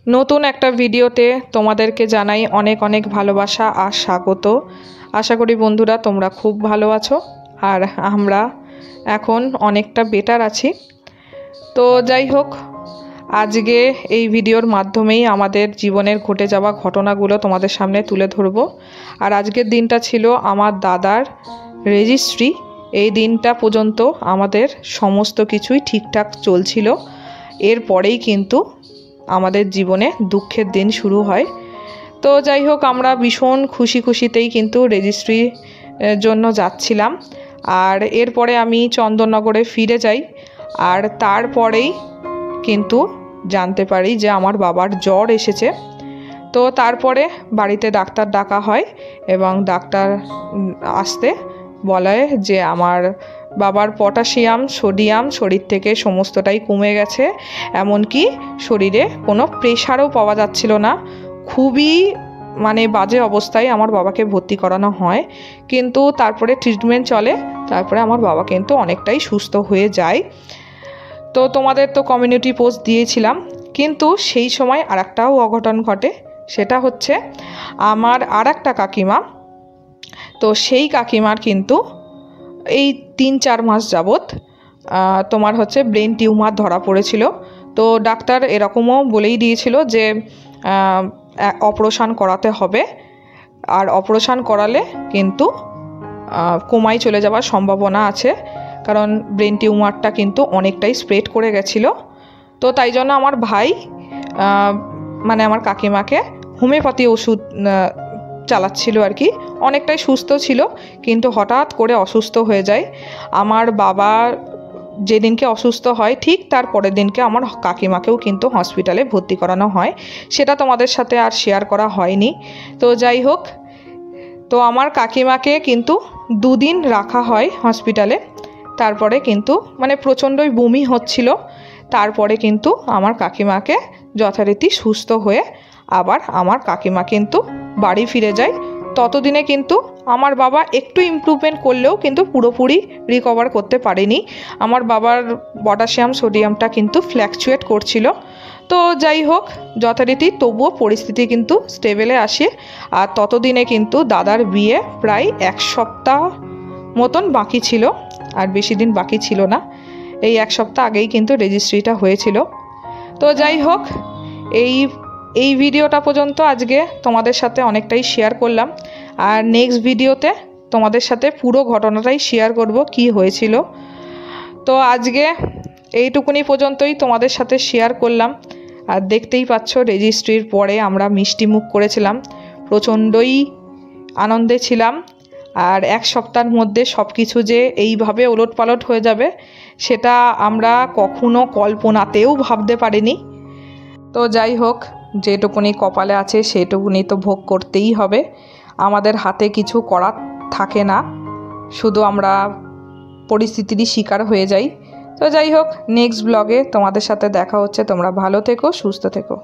নতুন একটা ভিডিওতে তোমাদেরকে জানাই অনেক অনেক ভালোবাসা আর স্বাগত। আশা করি বন্ধুরা তোমরা খুব ভালো আছো আর আমরা এখন অনেকটা বেটার আছি। তো যাই হোক, আজকে এই ভিডিওর মাধ্যমেই আমাদের জীবনের ঘটে যাওয়া ঘটনাগুলো তোমাদের সামনে তুলে ধরব। আর আজকের দিনটা ছিল আমার দাদার রেজিস্ট্রি। এই দিনটা পর্যন্ত আমাদের সমস্ত কিছুই ঠিকঠাক চলছিল। এরপরেই কিন্তু আমাদের জীবনে দুঃখের দিন শুরু হয়। তো যাই হোক, আমরা ভীষণ খুশিতেই কিন্তু রেজিস্ট্রির জন্য যাচ্ছিলাম। আর এরপরে আমি চন্দননগরে ফিরে যাই। আর তারপরেই কিন্তু জানতে পারি যে আমার বাবার জ্বর এসেছে। তো তারপরে বাড়িতে ডাক্তার ডাকা হয় এবং ডাক্তার আসতে বলে যে আমার বাবার পটাশিয়াম সোডিয়াম শরীর থেকে সমস্তটাই কমে গেছে, এমনকি শরীরে কোনো প্রেশারও পাওয়া যাচ্ছিল না। খুবই বাজে অবস্থায় আমার বাবাকে ভর্তি করানো হয়, কিন্তু তারপরে ট্রিটমেন্ট চলে, তারপরে আমার বাবা কিন্তু অনেকটাই সুস্থ হয়ে যায়। তো তোমাদের তো কমিউনিটি পোস্ট দিয়েছিলাম, কিন্তু সেই সময় আরেকটাও অঘটন ঘটে। সেটা হচ্ছে আমার আরেকটা কাকিমা। তো সেই কাকিমার কিন্তু এই 3-4 মাস যাবৎ তোমার হচ্ছে ব্রেন টিউমার ধরা পড়েছিল। তো ডাক্তার এরকমও বলেই দিয়েছিল যে অপারেশন করাতে হবে, আর অপারেশন করালে কিন্তু কোমায় চলে যাওয়ার সম্ভাবনা আছে, কারণ ব্রেন টিউমারটা কিন্তু অনেকটাই স্প্রেড করে গেছিলো। তো তাই জন্য আমার ভাই আমার কাকিমাকে হোমিওপ্যাথি ওষুধ চালাচ্ছিল আর কি। অনেকটাই সুস্থ ছিল, কিন্তু হঠাৎ করে অসুস্থ হয়ে যায়। আমার বাবা যেদিনকে অসুস্থ হয় ঠিক তার পরের দিনকে আমার কাকিমাকেও কিন্তু হসপিটালে ভর্তি করানো হয়। সেটা তোমাদের সাথে আর শেয়ার করা হয়নি। তো যাই হোক, তো আমার কাকিমাকে কিন্তু 2 দিন রাখা হয় হসপিটালে। তারপরে কিন্তু প্রচণ্ডই বমি হচ্ছিল। তারপরে কিন্তু আমার কাকিমাকে যথারীতি সুস্থ হয়ে আবার আমার কাকিমা কিন্তু বাড়ি ফিরে যায়। ততদিনে কিন্তু আমার বাবা একটু ইমপ্রুভমেন্ট করলেও কিন্তু পুরোপুরি রিকভার করতে পারেনি। আমার বাবার পটাশিয়াম সোডিয়ামটা কিন্তু ফ্ল্যাকচুয়েট করছিল। তো যাই হোক, যথারীতি তবুও পরিস্থিতি কিন্তু স্টেবেলে আসে। আর ততদিনে কিন্তু দাদার বিয়ে প্রায় 1 সপ্তাহ মতন বাকি ছিল, আর বেশি দিন বাকি ছিল না। এই 1 সপ্তাহ আগেই কিন্তু রেজিস্ট্রিটা হয়েছিল। তো যাই হোক, এই ভিডিওটা পর্যন্ত আজকে তোমাদের সাথে অনেকটাই শেয়ার করলাম। আর নেক্সট ভিডিওতে তোমাদের সাথে পুরো ঘটনাটাই শেয়ার করব কি হয়েছিল। তো আজকে এইটুকুনি পর্যন্তই তোমাদের সাথে শেয়ার করলাম। আর দেখতেই পাচ্ছ, রেজিস্ট্রির পরে আমরা মিষ্টি মুখ করেছিলাম, প্রচণ্ডই আনন্দে ছিলাম। আর 1 সপ্তাহের মধ্যে সব কিছু যে এইভাবে ওলটপালট হয়ে যাবে সেটা আমরা কখনো কল্পনাতেও ভাবতে পারিনি। তো যাই হোক, যেটুকুনি কপালে আছে সেটুকুনি তো ভোগ করতেই হবে। আমাদের হাতে কিছু করার থাকে না, শুধু আমরা পরিস্থিতিরই শিকার হয়ে যাই। তো যাই হোক, নেক্সট ব্লগে তোমাদের সাথে দেখা হচ্ছে। তোমরা ভালো থেকো, সুস্থ থেকো।